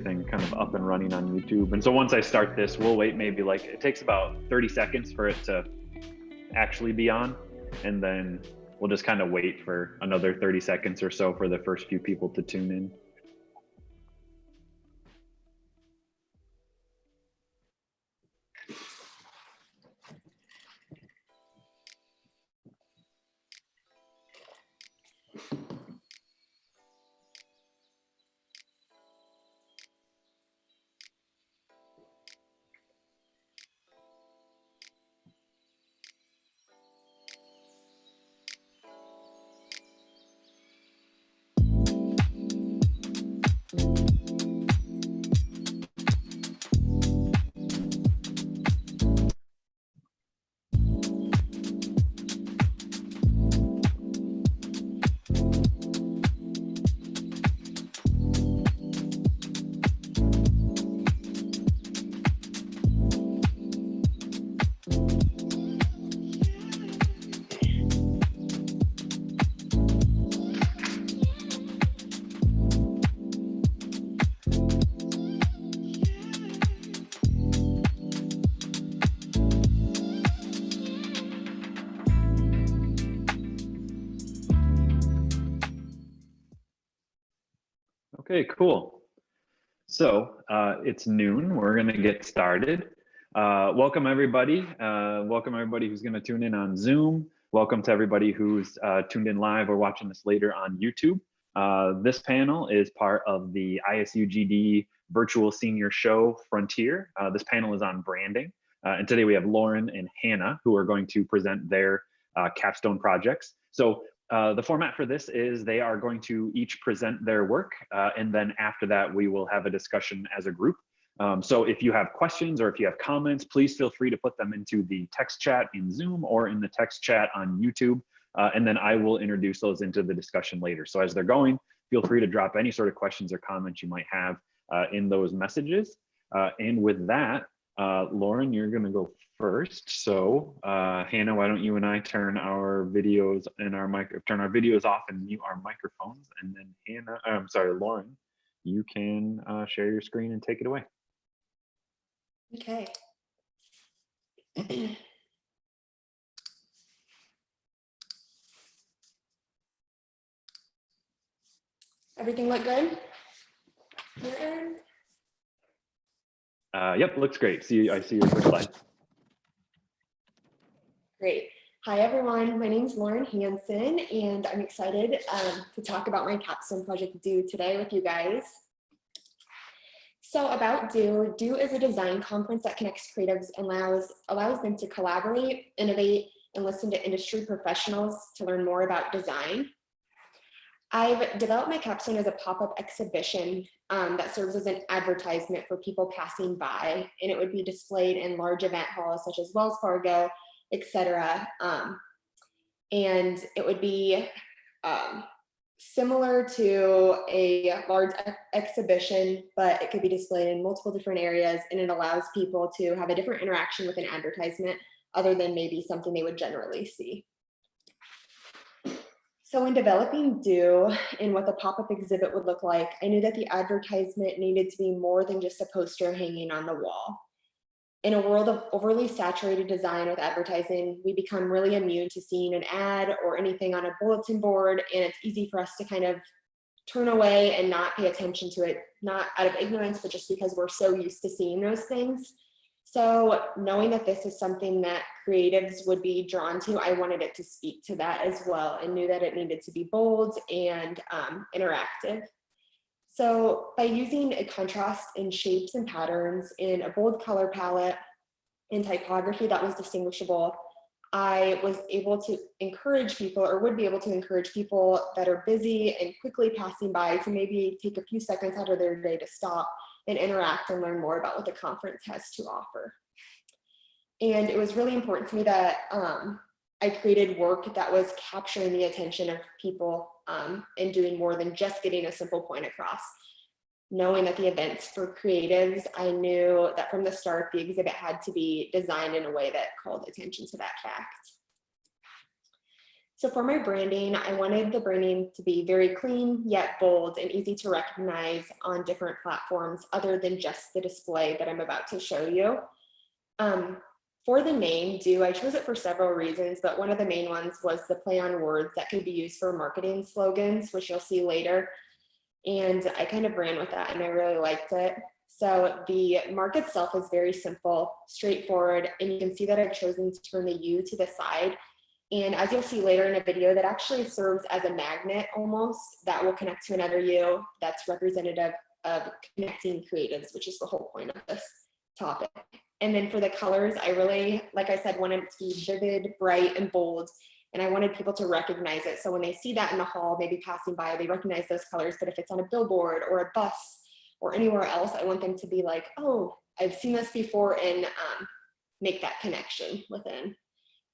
everything kind of up and running on YouTube. And so once I start this, we'll wait maybe like, it takes about 30 seconds for it to actually be on. And then we'll just kind of wait for another 30 seconds or so for the first few people to tune in. Okay, cool. So it's noon. We're going to get started. Welcome everybody. Welcome everybody who's going to tune in on Zoom. Welcome to everybody who's tuned in live or watching this later on YouTube. This panel is part of the ISUGD Virtual Senior Show Frontier. This panel is on branding. And today we have Lauren and Hannah who are going to present their capstone projects. So the format for this is they are going to each present their work, and then after that we will have a discussion as a group. So if you have questions or if you have comments, please feel free to put them into the text chat in Zoom or in the text chat on YouTube, and then I will introduce those into the discussion later. So as they're going, feel free to drop any sort of questions or comments you might have in those messages. And with that, Lauren, you're going to go first. So Hannah, why don't you and I turn our videos and turn our videos off and mute our microphones, and then Hannah, I'm sorry, Lauren, you can share your screen and take it away. Okay. Everything look good? Yep, looks great. I see your first slide. Great. Hi, everyone. My name is Lauren Hansen, and I'm excited to talk about my capstone project DO today with you guys. So about DO is a design conference that connects creatives and allows them to collaborate, innovate, and listen to industry professionals to learn more about design. I've developed my capstone as a pop-up exhibition that serves as an advertisement for people passing by, and it would be displayed in large event halls such as Wells Fargo, etc. And it would be similar to a large exhibition, but it could be displayed in multiple different areas, and it allows people to have a different interaction with an advertisement other than maybe something they would generally see. So in developing DO and what the pop-up exhibit would look like, I knew that the advertisement needed to be more than just a poster hanging on the wall. In a world of overly saturated design with advertising, we become really immune to seeing an ad or anything on a bulletin board, and it's easy for us to kind of turn away and not pay attention to it, not out of ignorance, but just because we're so used to seeing those things. So knowing that this is something that creatives would be drawn to, I wanted it to speak to that as well, and knew that it needed to be bold and interactive. So by using a contrast in shapes and patterns, in a bold color palette, in typography that was distinguishable, I was able to encourage people, or would be able to encourage people that are busy and quickly passing by to maybe take a few seconds out of their day to stop and interact and learn more about what the conference has to offer. And it was really important to me that I created work that was capturing the attention of people and doing more than just getting a simple point across. Knowing that the events for creatives, I knew that from the start, the exhibit had to be designed in a way that called attention to that fact. So for my branding, I wanted the branding to be very clean, yet bold and easy to recognize on different platforms other than just the display that I'm about to show you. For the name, Do, I chose it for several reasons, but one of the main ones was the play on words that could be used for marketing slogans, which you'll see later. And I kind of ran with that and I really liked it. So the mark itself is very simple, straightforward, and you can see that I've chosen to turn the U to the side. And as you'll see later in a video, that actually serves as a magnet almost that will connect to another U that's representative of connecting creatives, which is the whole point of this topic. And then for the colors, I really, like I said, wanted it to be vivid, bright, and bold. And I wanted people to recognize it. So when they see that in the hall, maybe passing by, they recognize those colors. But if it's on a billboard or a bus or anywhere else, I want them to be like, oh, I've seen this before, and make that connection within.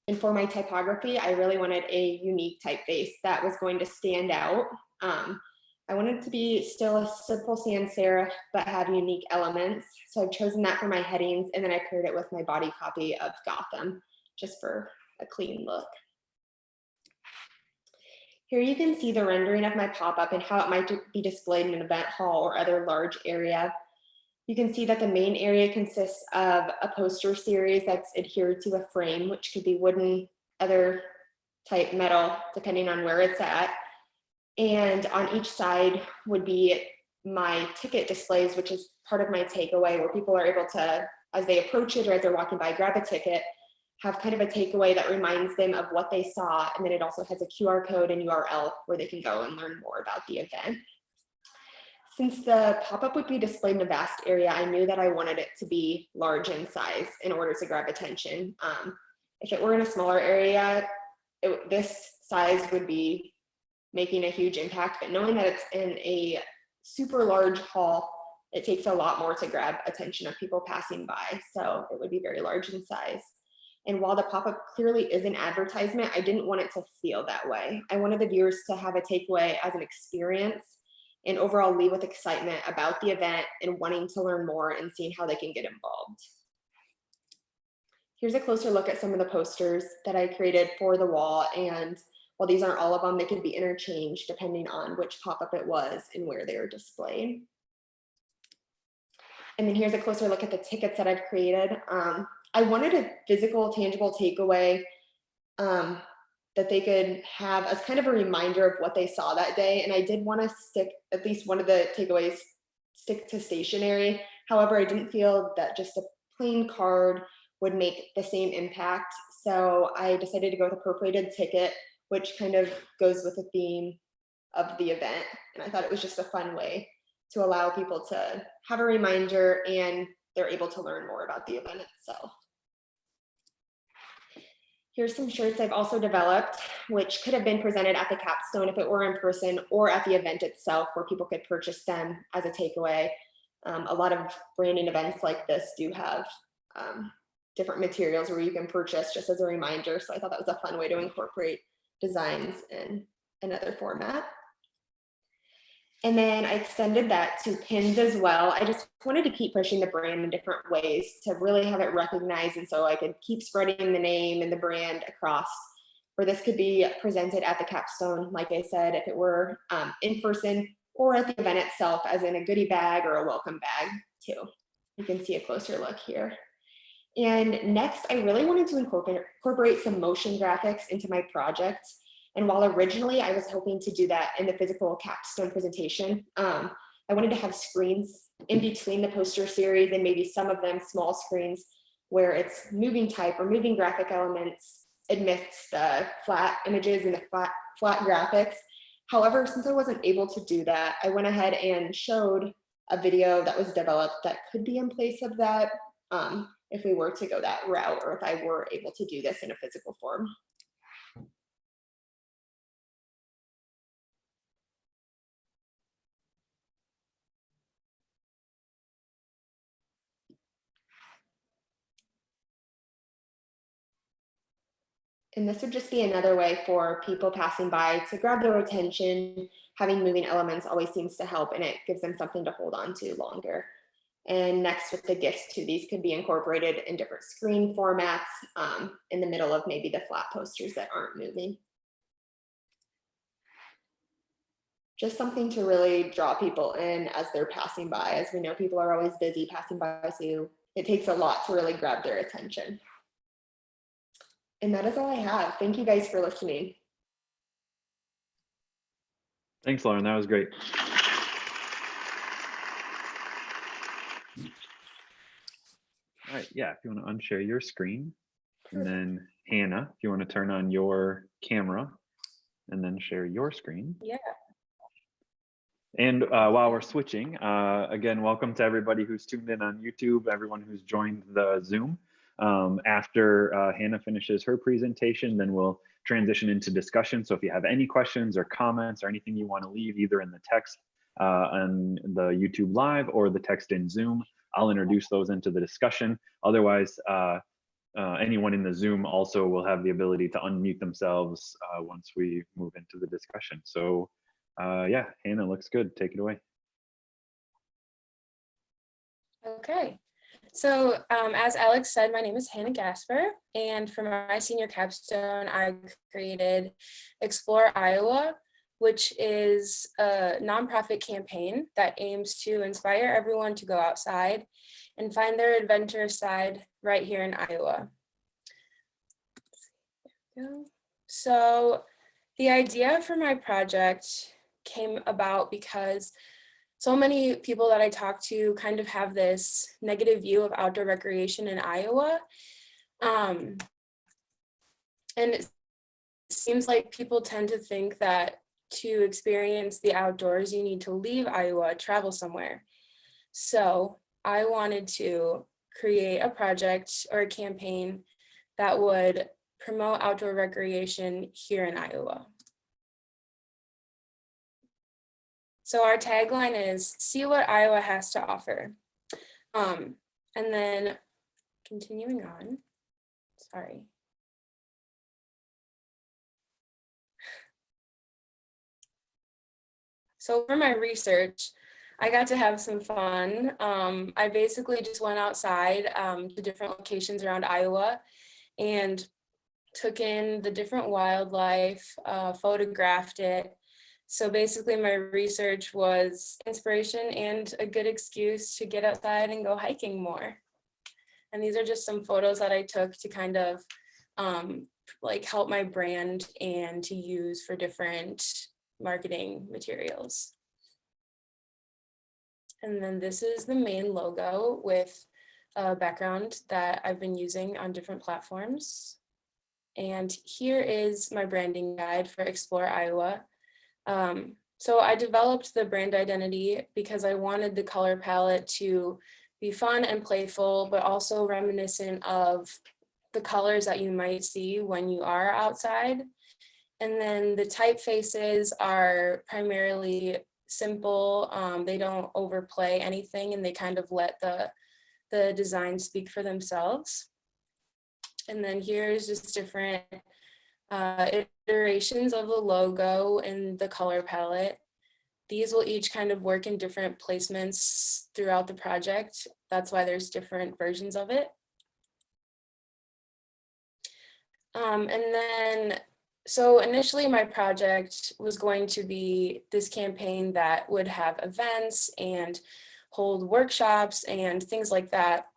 And for my typography, I really wanted a unique typeface that was going to stand out. I wanted it to be still a simple sans serif, but have unique elements. So I've chosen that for my headings, and then I paired it with my body copy of Gotham, just for a clean look. Here you can see the rendering of my pop-up and how it might be displayed in an event hall or other large area. You can see that the main area consists of a poster series that's adhered to a frame, which could be wooden, other type metal, depending on where it's at. And on each side would be my ticket displays, which is part of my takeaway, where people are able to, as they approach it or as they're walking by, grab a ticket, have kind of a takeaway that reminds them of what they saw. And then it also has a QR code and URL where they can go and learn more about the event. Since the pop-up would be displayed in a vast area, I knew that I wanted it to be large in size in order to grab attention. If it were in a smaller area, this size would be making a huge impact, but knowing that it's in a super large hall, it takes a lot more to grab attention of people passing by. So it would be very large in size. And while the pop-up clearly is an advertisement, I didn't want it to feel that way. I wanted the viewers to have a takeaway as an experience and overall leave with excitement about the event and wanting to learn more and seeing how they can get involved. Here's a closer look at some of the posters that I created for the wall. And while these aren't all of them, they could be interchanged depending on which pop-up it was and where they were displayed. And then here's a closer look at the tickets that I've created. I wanted a physical, tangible takeaway that they could have as kind of a reminder of what they saw that day. And I did want to stick, at least one of the takeaways, stick to stationery. However, I didn't feel that just a plain card would make the same impact. So I decided to go with a perforated ticket, which kind of goes with the theme of the event. And I thought it was just a fun way to allow people to have a reminder and they're able to learn more about the event itself. Here's some shirts I've also developed, which could have been presented at the capstone if it were in person or at the event itself where people could purchase them as a takeaway. A lot of branding events like this do have different materials where you can purchase just as a reminder. So I thought that was a fun way to incorporate designs in another format. And then I extended that to pins as well. I just wanted to keep pushing the brand in different ways to really have it recognized. And so I could keep spreading the name and the brand across, where this could be presented at the capstone, like I said, if it were in person or at the event itself, as in a goodie bag or a welcome bag too. You can see a closer look here. And next, I really wanted to incorporate some motion graphics into my project. And while originally I was hoping to do that in the physical capstone presentation, I wanted to have screens in between the poster series and maybe some of them small screens where it's moving type or moving graphic elements amidst the flat images and the flat graphics. However, since I wasn't able to do that, I went ahead and showed a video that was developed that could be in place of that if we were to go that route or if I were able to do this in a physical form. And this would just be another way for people passing by to grab their attention. Having moving elements always seems to help, and it gives them something to hold on to longer. And next with the gifts too, these could be incorporated in different screen formats in the middle of maybe the flat posters that aren't moving. just something to really draw people in as they're passing by. As we know, people are always busy passing by, so it takes a lot to really grab their attention. And that is all I have. Thank you guys for listening. Thanks, Lauren. That was great. All right, yeah, if you want to unshare your screen, and then Hannah, if you want to turn on your camera and then share your screen. Yeah. And while we're switching, again, welcome to everybody who's tuned in on YouTube, everyone who's joined the Zoom. After Hannah finishes her presentation, then we'll transition into discussion. So if you have any questions or comments or anything you want to leave either in the text on the YouTube Live or the text in Zoom, I'll introduce those into the discussion. Otherwise, anyone in the Zoom also will have the ability to unmute themselves once we move into the discussion. So yeah, Hannah, looks good. Take it away. Okay. So as Alex said, my name is Hannah Gasper, and for my senior capstone, I created Explore Iowa, which is a nonprofit campaign that aims to inspire everyone to go outside and find their adventurous side right here in Iowa. So the idea for my project came about because so many people that I talk to kind of have this negative view of outdoor recreation in Iowa. And it seems like people tend to think that to experience the outdoors, you need to leave Iowa, travel somewhere. So I wanted to create a project or a campaign that would promote outdoor recreation here in Iowa. So our tagline is, see what Iowa has to offer. And then continuing on, sorry. So for my research, I got to have some fun. I basically just went outside to different locations around Iowa and took in the different wildlife, photographed it. So basically my research was inspiration and a good excuse to get outside and go hiking more. And these are just some photos that I took to kind of like help my brand and to use for different marketing materials. And then this is the main logo with a background that I've been using on different platforms. And here is my branding guide for Explore Iowa. So I developed the brand identity because I wanted the color palette to be fun and playful, but also reminiscent of the colors that you might see when you are outside. And then the typefaces are primarily simple. They don't overplay anything, and they kind of let the design speak for themselves. And then here's just different iterations of the logo and the color palette. These will each kind of work in different placements throughout the project. That's why there's different versions of it. And then, so initially my project was going to be this campaign that would have events and hold workshops and things like that.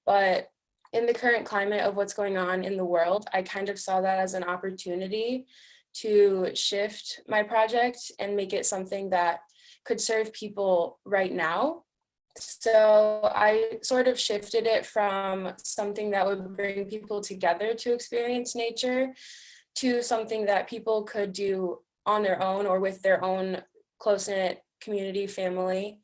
But in the current climate of what's going on in the world, I kind of saw that as an opportunity to shift my project and make it something that could serve people right now. So I sort of shifted it from something that would bring people together to experience nature to something that people could do on their own or with their own close-knit community, family.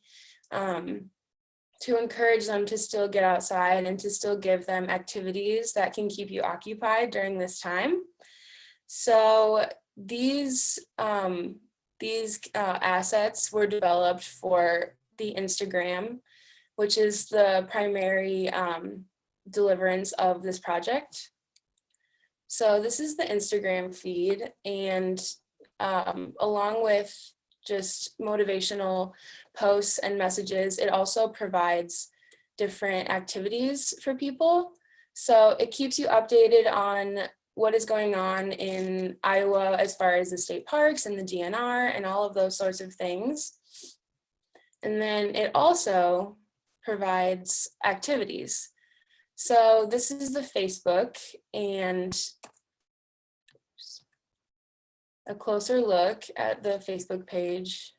To encourage them to still get outside and to still give them activities that can keep you occupied during this time. So these assets were developed for the Instagram, which is the primary deliverance of this project. So this is the Instagram feed, and along with just motivational posts and messages, it also provides different activities for people. So it keeps you updated on what is going on in Iowa as far as the state parks and the DNR and all of those sorts of things. And then it also provides activities. So this is the Facebook, and a closer look at the Facebook page.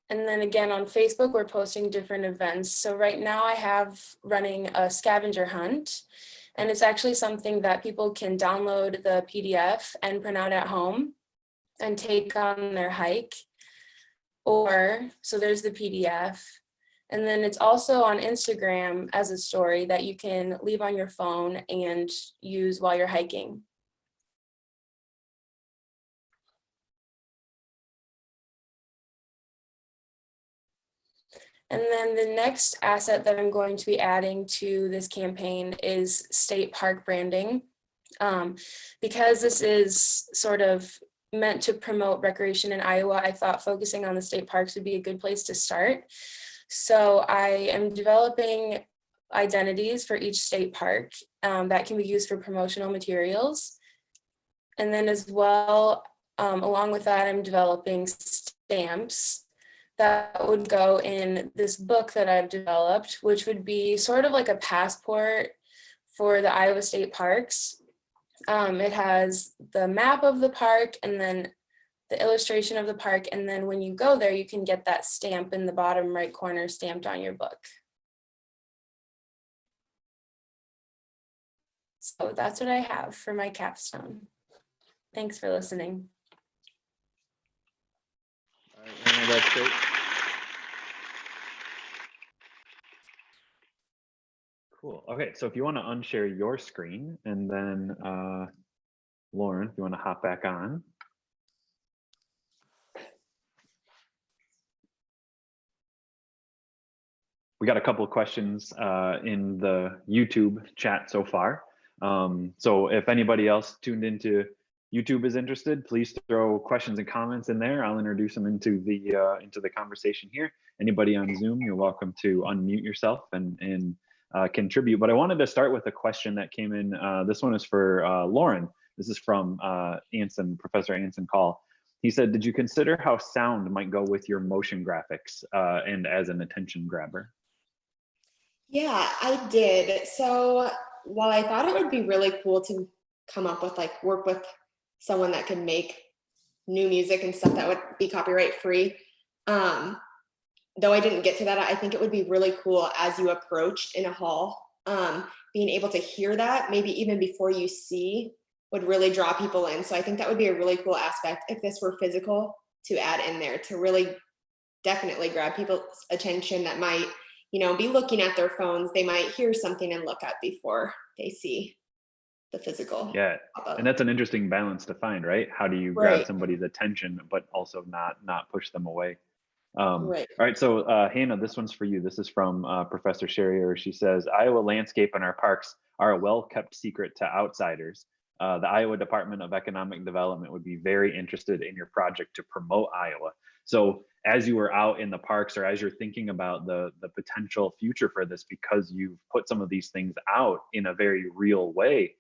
And then again on Facebook, we're posting different events. So right now I have running a scavenger hunt, and it's actually something that people can download the PDF and print out at home and take on their hike. Or, so there's the PDF. And then it's also on Instagram as a story that you can leave on your phone and use while you're hiking. And then the next asset that I'm going to be adding to this campaign is state park branding. Because this is sort of meant to promote recreation in Iowa, I thought focusing on the state parks would be a good place to start. So I am developing identities for each state park that can be used for promotional materials. And then as well, along with that, I'm developing stamps that would go in this book that I've developed, which would be sort of like a passport for the Iowa State Parks. It has the map of the park and then the illustration of the park. And then when you go there, you can get that stamp in the bottom right corner stamped on your book. So that's what I have for my capstone. Thanks for listening. All right, Anna, that's great. Cool. Okay, so if you want to unshare your screen, and then Lauren, if you want to hop back on. We got a couple of questions in the YouTube chat so far. So if anybody else tuned into YouTube is interested, please throw questions and comments in there. I'll introduce them into the conversation here. Anybody on Zoom, you're welcome to unmute yourself and contribute. But I wanted to start with a question that came in. This one is for Lauren. This is from Hansen, Professor Hansen Call. He said, did you consider how sound might go with your motion graphics and as an attention grabber? Yeah, I did. So while I thought it would be really cool to come up with, like, work with someone that could make new music and stuff that would be copyright free, though I didn't get to that, I think it would be really cool as you approach in a hall, being able to hear that maybe even before you see would really draw people in. So I think that would be a really cool aspect if this were physical to add in there to really definitely grab people's attention that might, you know, be looking at their phones. They might hear something and look up before they see the physical. Yeah, and that's an interesting balance to find, right? How do you grab somebody's attention but also not push them away? All right, so Hannah, this one's for you. This is from Professor Sherrier. She says, Iowa landscape and our parks are a well-kept secret to outsiders. The Iowa Department of Economic Development would be very interested in your project to promote Iowa. So as you were out in the parks, or as you're thinking about the potential future for this, because you've put some of these things out in a very real way,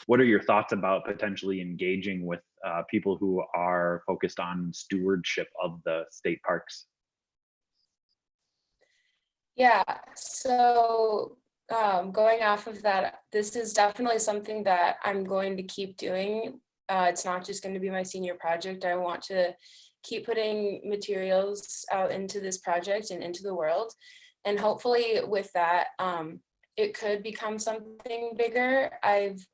what are your thoughts about potentially engaging with people who are focused on stewardship of the state parks? Yeah, so going off of that, this is definitely something that I'm going to keep doing. It's not just going to be my senior project. I want to keep putting materials out into this project and into the world. And hopefully with that, it could become something bigger. I've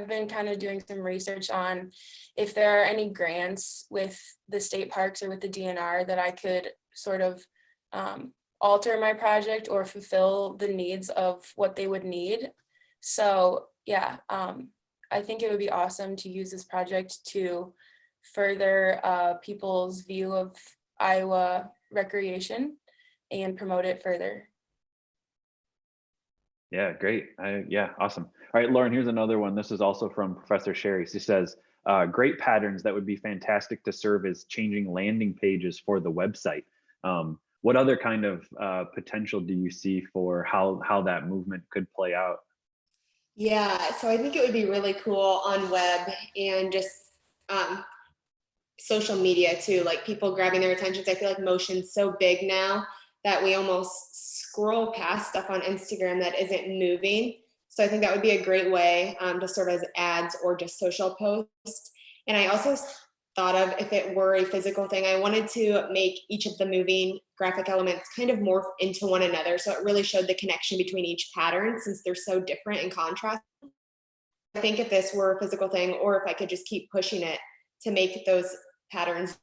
been kind of doing some research on if there are any grants with the state parks or with the DNR that I could sort of alter my project or fulfill the needs of what they would need. So yeah, I think it would be awesome to use this project to further people's view of Iowa recreation and promote it further. Yeah, great. Yeah, awesome. All right, Lauren, here's another one. This is also from Professor Sherry. She says, great patterns that would be fantastic to serve as changing landing pages for the website. What other kind of potential do you see for how that movement could play out? Yeah, so I think it would be really cool on web and just um, social media too, like people grabbing their attentions. I feel like motion's so big now that we almost scroll past stuff on Instagram that isn't moving. So I think that would be a great way to serve as ads or just social posts. And I also thought of, if it were a physical thing, I wanted to make each of the moving graphic elements kind of morph into one another. So it really showed the connection between each pattern since they're so different in contrast. I think if this were a physical thing, or if I could just keep pushing it to make those patterns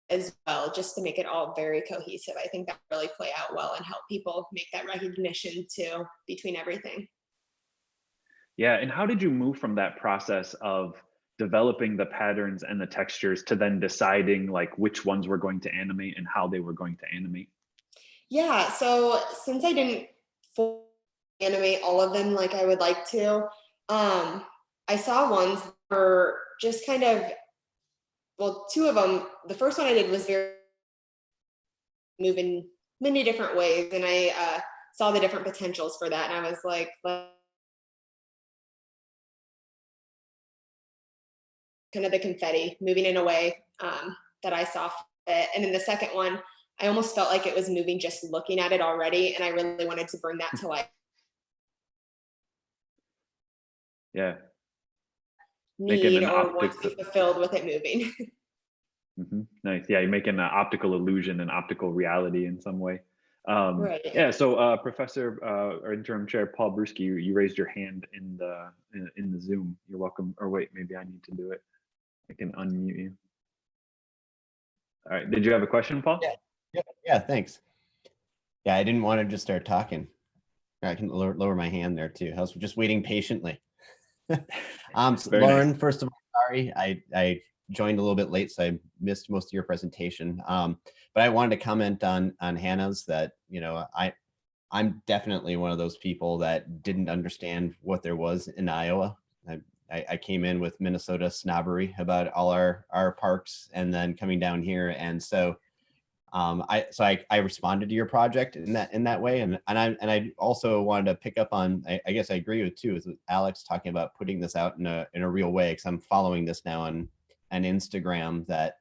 as well, just to make it all very cohesive. I think that really play out well and help people make that recognition too between everything. Yeah, and how did you move from that process of developing the patterns and the textures to then deciding like which ones were going to animate and how they were going to animate? Yeah, so since I didn't full animate all of them like I would like to, I saw ones that were just kind of, well, two of them. The first one I did was very move in many different ways, and I saw the different potentials for that, and I was like kind of the confetti moving in a way that I saw fit. And then the second one, I almost felt like it was moving just looking at it already, and I really wanted to bring that to life. Yeah, making Need an or want optics. to be fulfilled with it moving. Nice. Yeah, you're making an optical illusion and optical reality in some way. Right. Yeah. So, Professor or Interim Chair Paul Bruschi, you raised your hand in the Zoom. You're welcome. Or wait, maybe I need to do it. I can unmute you. All right. Did you have a question, Paul? Yeah, yeah, thanks. Yeah, I didn't want to just start talking. I can lower my hand there too. I was just waiting patiently. So Very Lauren, nice. first of all, sorry, I joined a little bit late, so I missed most of your presentation. But I wanted to comment on Hannah's that, you know, I'm definitely one of those people that didn't understand what there was in Iowa. I came in with Minnesota snobbery about all our parks, and then coming down here, and so I responded to your project in that way, and I also wanted to pick up on, I guess I agree with too, with Alex talking about putting this out in a real way, because I'm following this now on Instagram, that,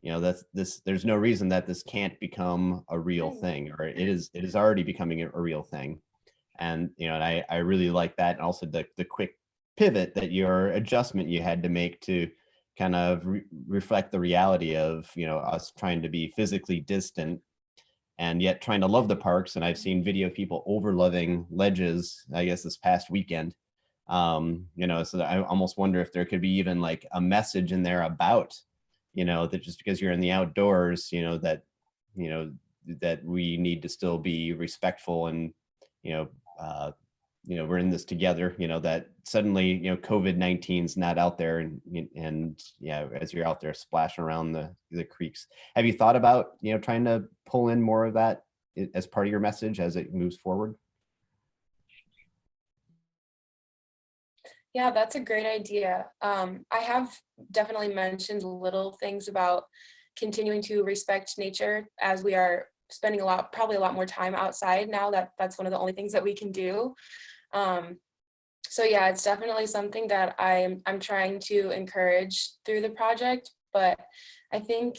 you know, there's no reason that this can't become a real thing, or it is already becoming a real thing. And, you know, and I really like that, and also the quick pivot that your adjustment you had to make to kind of reflect the reality of, you know, us trying to be physically distant and yet trying to love the parks. And I've seen video of people over loving ledges, I guess this past weekend. You know, so I almost wonder if there could be even like a message in there about, you know, that just because you're in the outdoors, you know, that we need to still be respectful, and, you know, we're in this together, you know, that suddenly, you know, COVID-19 is not out there, and yeah, as you're out there splashing around the creeks. Have you thought about, you know, trying to pull in more of that as part of your message as it moves forward? Yeah, that's a great idea. I have definitely mentioned little things about continuing to respect nature, as we are spending probably a lot more time outside now that that's one of the only things that we can do. So yeah, it's definitely something that I'm trying to encourage through the project, but I think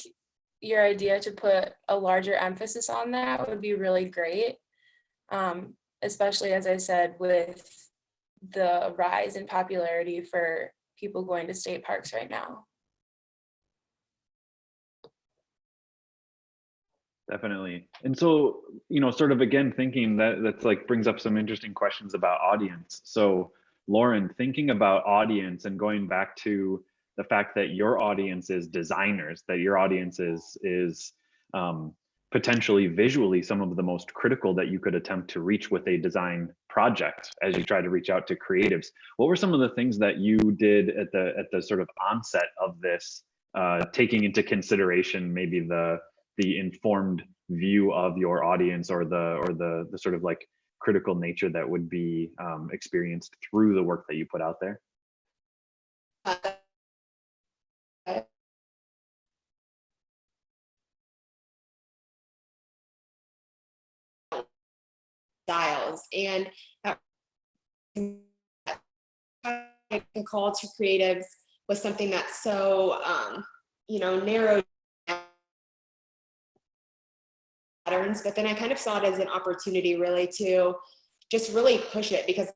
your idea to put a larger emphasis on that would be really great. Especially, as I said, with the rise in popularity for people going to state parks right now. Definitely. And so, you know, sort of again, thinking that's like brings up some interesting questions about audience. So Lauren, thinking about audience and going back to the fact that your audience is designers, that your audience is potentially visually some of the most critical that you could attempt to reach with a design project as you try to reach out to creatives. What were some of the things that you did at the sort of onset of this, taking into consideration maybe the informed view of your audience, or the sort of like critical nature that would be experienced through the work that you put out there? styles. And that the call to creatives was something that's so, narrow patterns, but then I kind of saw it as an opportunity really to just really push it, because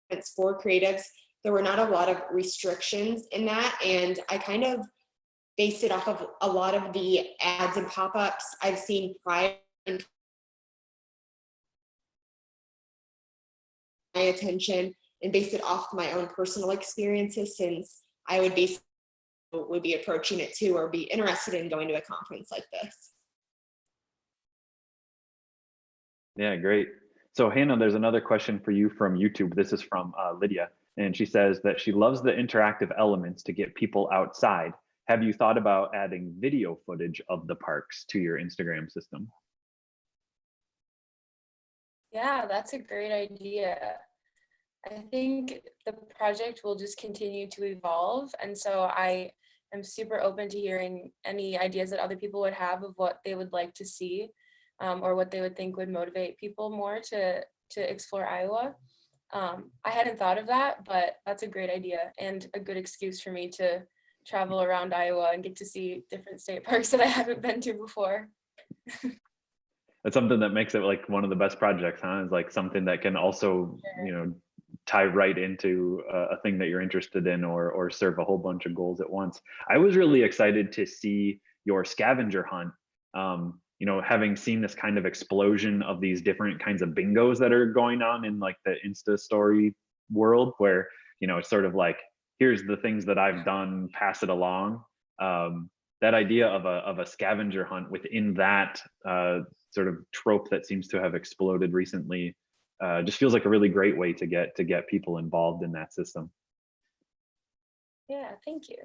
it's for creatives. There were not a lot of restrictions in that, and I kind of based it off of a lot of the ads and pop-ups I've seen prior, and my attention, and based it off my own personal experiences, since I would be approaching it too, or be interested in going to a conference like this. Yeah, great. So Hannah, there's another question for you from YouTube. This is from Lydia, and she says that she loves the interactive elements to get people outside. Have you thought about adding video footage of the parks to your Instagram system? Yeah, that's a great idea. I think the project will just continue to evolve. And so I am super open to hearing any ideas that other people would have of what they would like to see, or what they would think would motivate people more to explore Iowa. I hadn't thought of that, but that's a great idea and a good excuse for me to travel around Iowa and get to see different state parks that I haven't been to before. That's something that makes it like one of the best projects, huh? Is like something that can also, tie right into a thing that you're interested in, or serve a whole bunch of goals at once. I was really excited to see your scavenger hunt. Having seen this kind of explosion of these different kinds of bingos that are going on in like the Insta story world, where, it's sort of like, here's the things that I've done, pass it along. That idea of a scavenger hunt within that sort of trope that seems to have exploded recently just feels like a really great way to get people involved in that system. Yeah, thank you.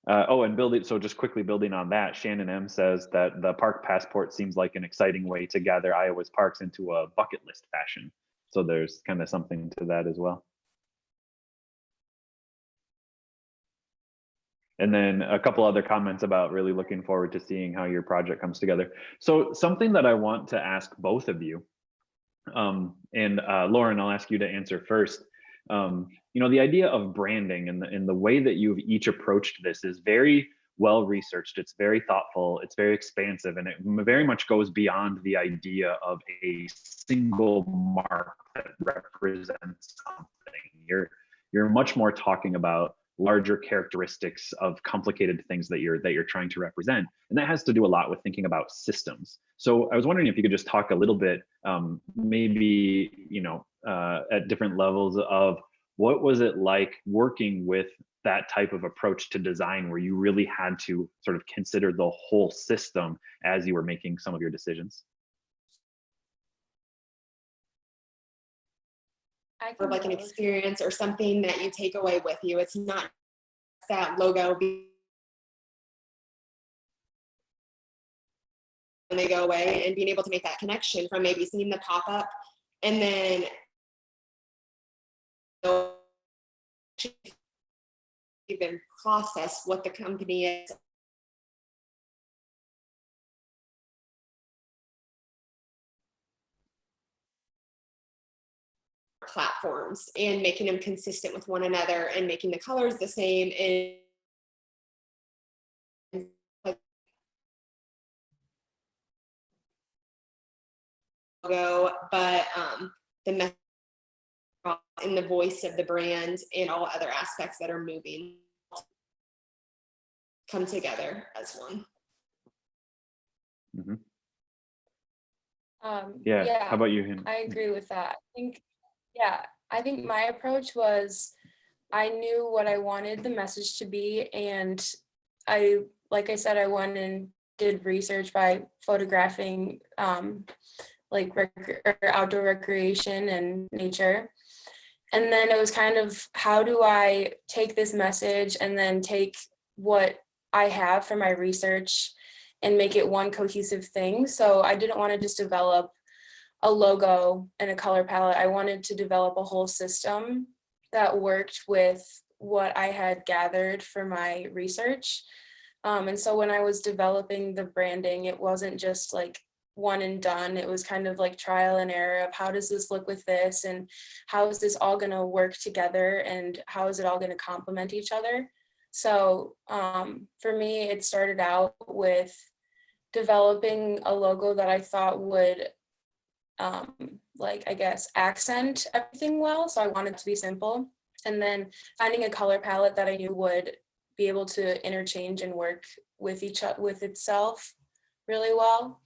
And so just quickly building on that, Shannon M says that the park passport seems like an exciting way to gather Iowa's parks into a bucket list fashion. So there's kind of something to that as well. And then a couple other comments about really looking forward to seeing how your project comes together. So something that I want to ask both of you, and Lauren, I'll ask you to answer first. The idea of branding and the way that you've each approached this is very well researched. It's very thoughtful. It's very expansive, and it very much goes beyond the idea of a single mark that represents something. You're much more talking about larger characteristics of complicated things that you're trying to represent, and that has to do a lot with thinking about systems. So I was wondering if you could just talk a little bit, maybe at different levels of what was it like working with that type of approach to design, where you really had to sort of consider the whole system as you were making some of your decisions. Or like an experience or something that you take away with you. It's not that logo when they go away, and being able to make that connection from maybe seeing the pop-up and then even process what the company is. Platforms and making them consistent with one another and making the colors the same, and logo, but the message in the voice of the brand and all other aspects that are moving come together as one. Mm-hmm. How about you, Hannah? I agree with that. I think my approach was, I knew what I wanted the message to be, and like I said, I went and did research by photographing outdoor recreation and nature. And then it was kind of, how do I take this message and then take what I have from my research and make it one cohesive thing? So I didn't want to just develop a logo and a color palette. I wanted to develop a whole system that worked with what I had gathered for my research. And so when I was developing the branding, it wasn't just like one and done. It was kind of like trial and error of how does this look with this, and how is this all going to work together, and how is it all going to complement each other. So for me, it started out with developing a logo that I thought would like, I guess, accent everything well. So I wanted it to be simple. And then finding a color palette that I knew would be able to interchange and work with with itself really well.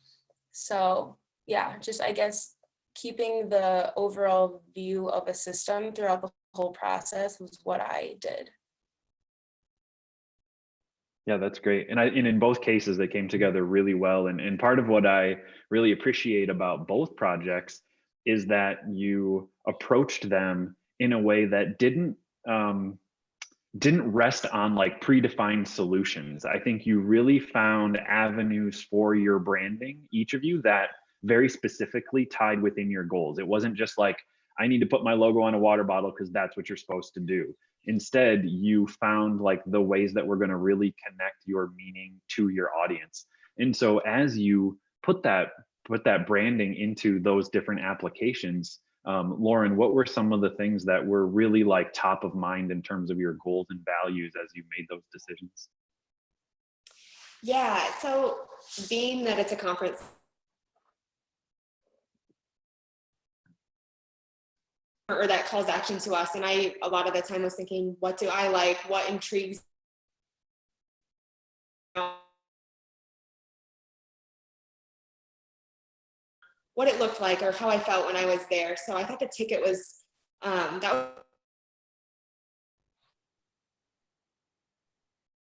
So yeah, just, I guess, keeping the overall view of a system throughout the whole process was what I did. Yeah, that's great. And in both cases, they came together really well. And part of what I really appreciate about both projects is that you approached them in a way that didn't rest on like predefined solutions. I think you really found avenues for your branding, each of you, that very specifically tied within your goals. It wasn't just like, I need to put my logo on a water bottle because that's what you're supposed to do. Instead, you found like the ways that were going to really connect your meaning to your audience. And so as you put that branding into those different applications, Lauren, what were some of the things that were really like top of mind in terms of your goals and values as you made those decisions? Yeah, so being that it's a conference, or that calls action to us, and I a lot of the time was thinking, what do I like, what intrigues what it looked like or how I felt when I was there. So I thought the ticket was that was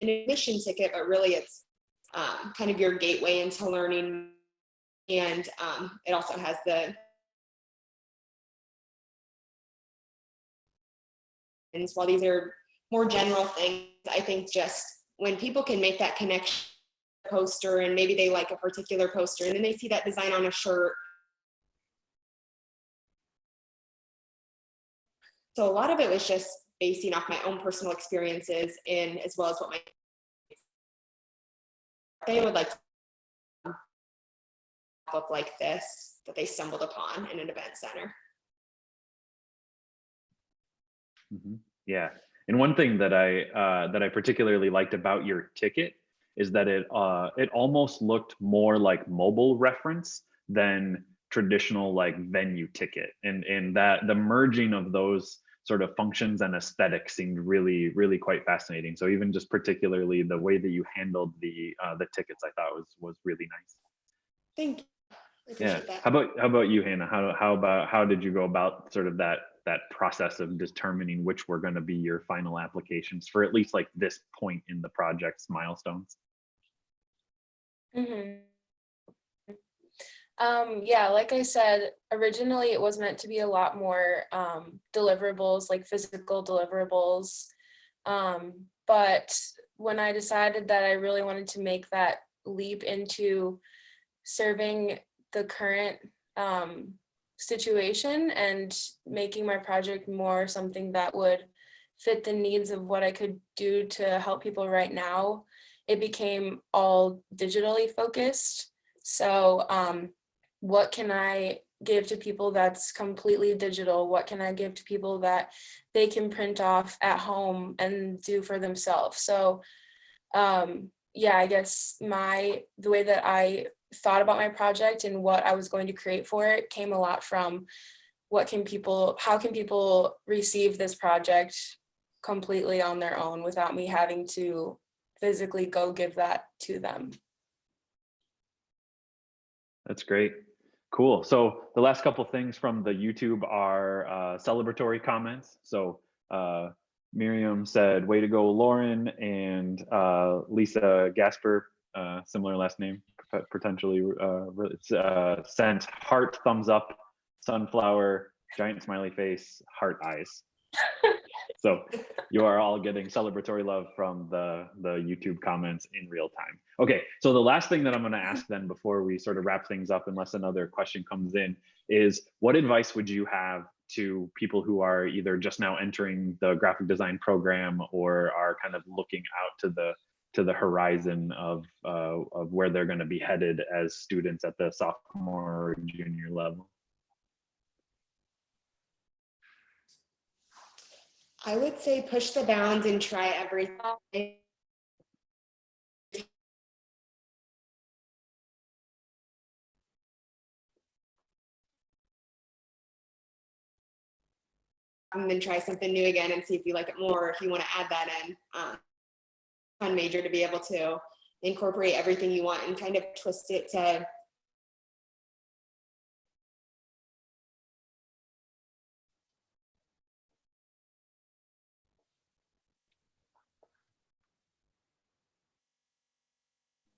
an admission ticket, but really it's kind of your gateway into learning. And it also has the and while these are more general things, I think just when people can make that connection poster, and maybe they like a particular poster and then they see that design on a shirt. So a lot of it was just basing off my own personal experiences, and as well as what they would like to look like this that they stumbled upon in an event center. Mm-hmm. Yeah, and one thing that I particularly liked about your ticket is that it almost looked more like mobile reference than traditional like venue ticket, and that the merging of those sort of functions and aesthetics seemed really quite fascinating. So even just particularly the way that you handled the tickets, I thought was really nice. Thank you. I appreciate that. How about you, Hannah? How did you go about sort of that process of determining which were going to be your final applications for at least like this point in the project's milestones? Mm-hmm. Yeah, like I said, originally it was meant to be a lot more deliverables, like physical deliverables. But when I decided that I really wanted to make that leap into serving the current situation and making my project more something that would fit the needs of what I could do to help people right now, it became all digitally focused. So what can I give to people that's completely digital? What can I give to people that they can print off at home and do for themselves? So yeah, I guess the way that I thought about my project and what I was going to create for it came a lot from how can people receive this project completely on their own without me having to physically go give that to them. That's great. Cool. So the last couple things from the YouTube are celebratory comments. So Miriam said, "Way to go, Lauren," and Lisa Gasper, similar last name, potentially sent heart, thumbs up, sunflower, giant smiley face, heart eyes. So you are all getting celebratory love from the YouTube comments in real time. Okay, so the last thing that I'm going to ask then before we sort of wrap things up, unless another question comes in, is what advice would you have to people who are either just now entering the graphic design program or are kind of looking out to the horizon of where they're going to be headed as students at the sophomore or junior level? I would say push the bounds and try everything. And then try something new again and see if you like it more, if you want to add that in. Fun major to be able to incorporate everything you want and kind of twist it to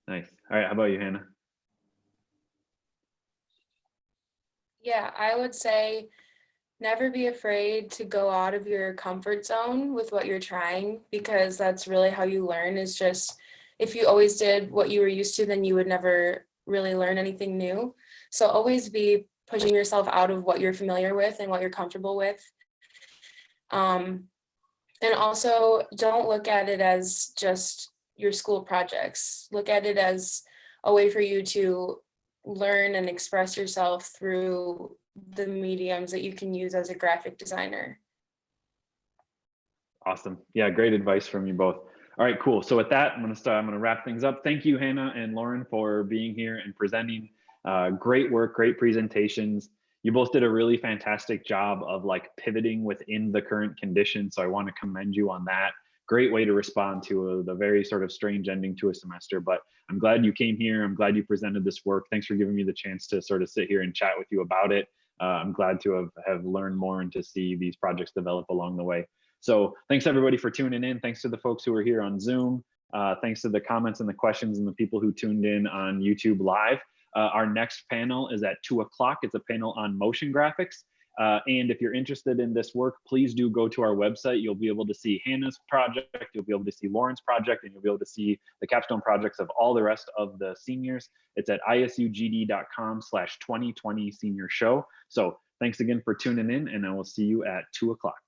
Nice. All right, how about you, Hannah? Yeah, I would say never be afraid to go out of your comfort zone with what you're trying, because that's really how you learn. Is just, if you always did what you were used to, then you would never really learn anything new. So always be pushing yourself out of what you're familiar with and what you're comfortable with. And also don't look at it as just your school projects. Look at it as a way for you to learn and express yourself through the mediums that you can use as a graphic designer. Awesome. Yeah, great advice from you both. All right, cool. So with that, I'm going to wrap things up. Thank you, Hannah and Lauren, for being here and presenting. Great work, great presentations. You both did a really fantastic job of like pivoting within the current conditions. So I want to commend you on that. Great way to respond to the very sort of strange ending to a semester. But I'm glad you came here. I'm glad you presented this work. Thanks for giving me the chance to sort of sit here and chat with you about it. I'm glad to have learned more and to see these projects develop along the way. So thanks everybody for tuning in. Thanks to the folks who are here on Zoom. Thanks to the comments and the questions and the people who tuned in on YouTube Live. Our next panel is at 2 o'clock. It's a panel on motion graphics. And if you're interested in this work, please do go to our website. You'll be able to see Hannah's project, you'll be able to see Lauren's project, and you'll be able to see the capstone projects of all the rest of the seniors. It's at isugd.com/2020 senior show. So thanks again for tuning in, and I will see you at 2 o'clock.